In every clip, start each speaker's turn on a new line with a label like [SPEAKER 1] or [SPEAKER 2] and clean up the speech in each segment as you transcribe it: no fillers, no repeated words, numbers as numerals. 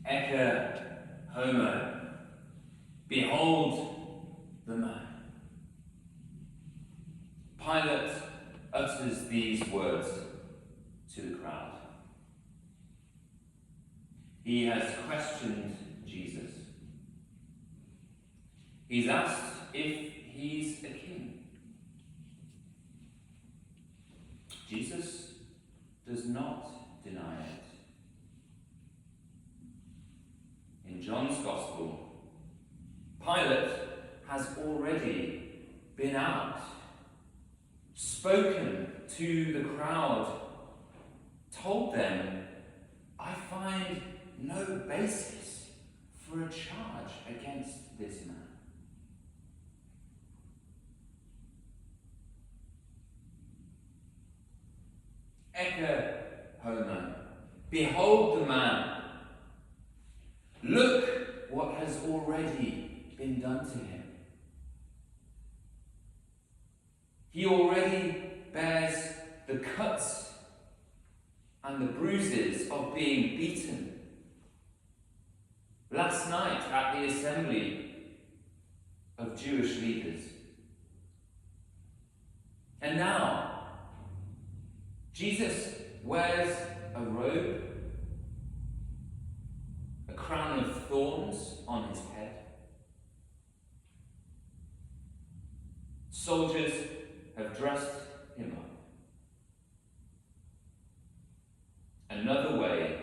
[SPEAKER 1] Ecce homo, behold the man. Pilate utters these words to the crowd. He has questioned Jesus. He's asked if he's a king. Jesus does not deny it. In John's Gospel, Pilate has already been out, spoken to the crowd, told them, I find no basis for a charge against this man. Ecce homo, behold the man. Look what has already been done to him. He already bears the cuts and the bruises of being beaten. Last night at the assembly of Jewish leaders. And now, Jesus wears a robe, a crown of thorns on his head. Soldiers have dressed him up. Another way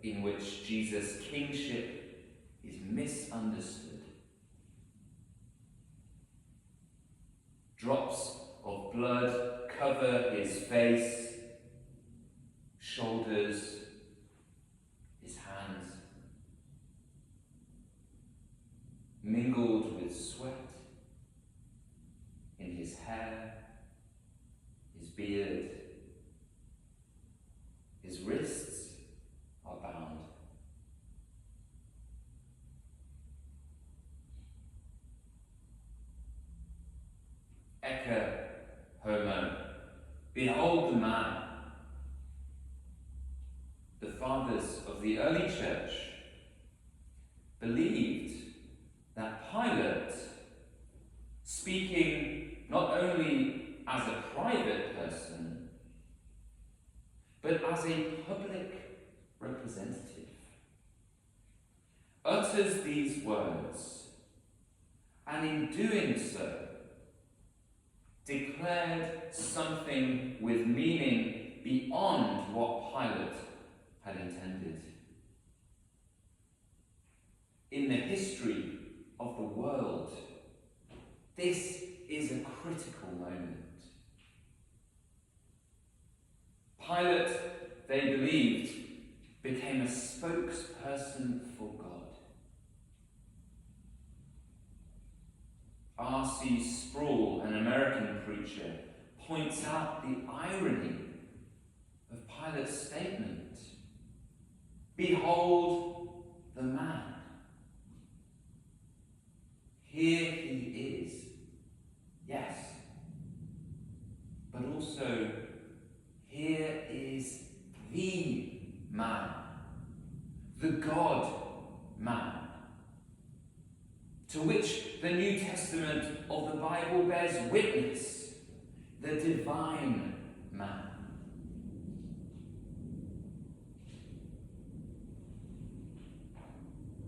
[SPEAKER 1] in which Jesus' kingship is misunderstood. Drops of blood cover his face, shoulders, his hands, mingled with sweat in his hair, his beard, his wrists are bound. Ecce homo, behold the man. The fathers of the early church believed that Pilate, speaking not only as a private person, but as a public representative, utters these words, and in doing so, declared something with meaning beyond what Pilate had intended. In the history of the world, this is a critical moment. Pilate, they believed, became a spokesperson for God. R.C. Sproul, an American preacher, points out the irony of Pilate's statement. Behold the man. Here he is, yes, but also here is the man, the God-man, to which the New Testament of the Bible bears witness, the divine man.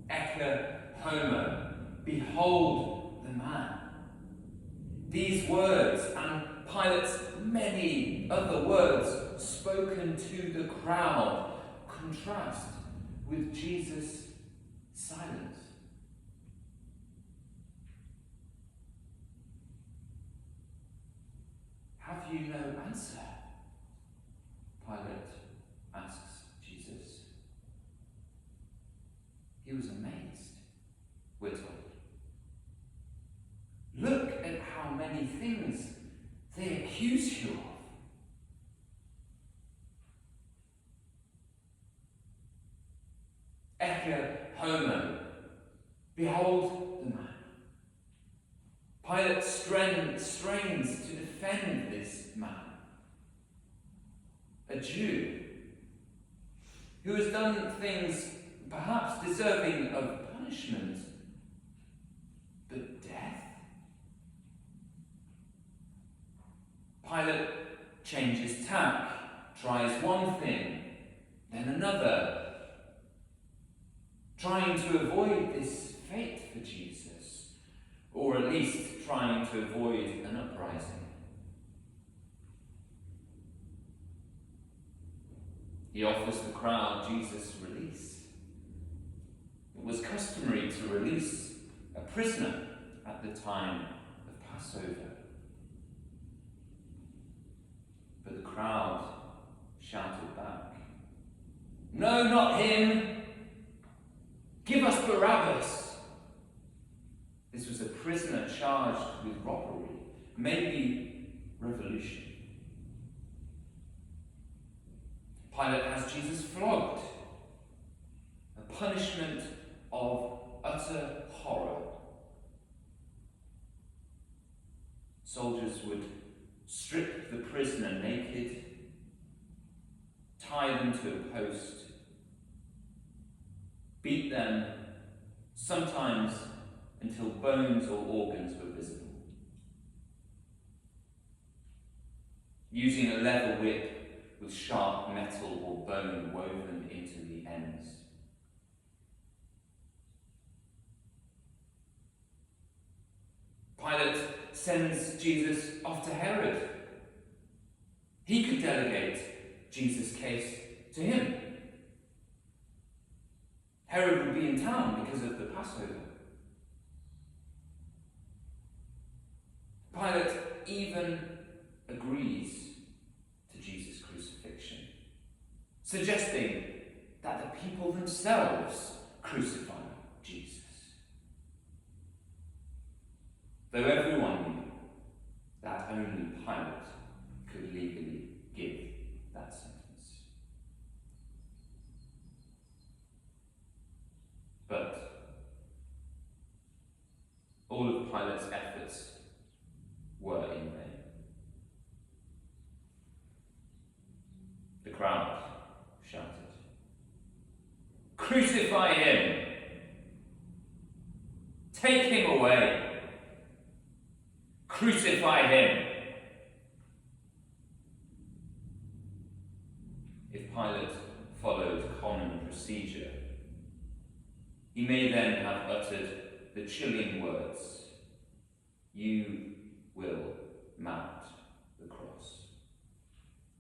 [SPEAKER 1] Ecce homo, behold the man. These words and Pilate's many other words spoken to the crowd contrast with Jesus' silence. Have you no answer? Pilate asks Jesus. He was amazed, we're told. Look at how many things they accuse you of. Ecce homo, behold the man. Pilate strains to defend this man, a Jew who has done things perhaps deserving of punishment, but death? Pilate changes tack, tries one thing, then another, trying to avoid this fate for Jesus, or at least trying to avoid an uprising. He offers the crowd Jesus' release. It was customary to release a prisoner at the time of Passover. But the crowd shouted back, "No, not him! Give us Barabbas!" This was a prisoner charged with robbery, maybe revolution. Pilate has Jesus flogged, a punishment of utter horror. Soldiers would strip the prisoner naked, tie them to a post, beat them, sometimes until bones or organs were visible. Using a leather whip with sharp metal or bone woven into the ends. Pilate sends Jesus off to Herod. He could delegate Jesus' case to him. Herod would be in town because of the Passover. Pilate even agrees to Jesus' crucifixion, suggesting that the people themselves crucify Jesus. Though everyone knew that only Pilate could legally give that sentence. But all of Pilate's efforts were in vain. The crowd shouted, "Crucify him! Take him away! Crucify him!" If Pilate followed common procedure, he may then have uttered the chilling words, "You will mount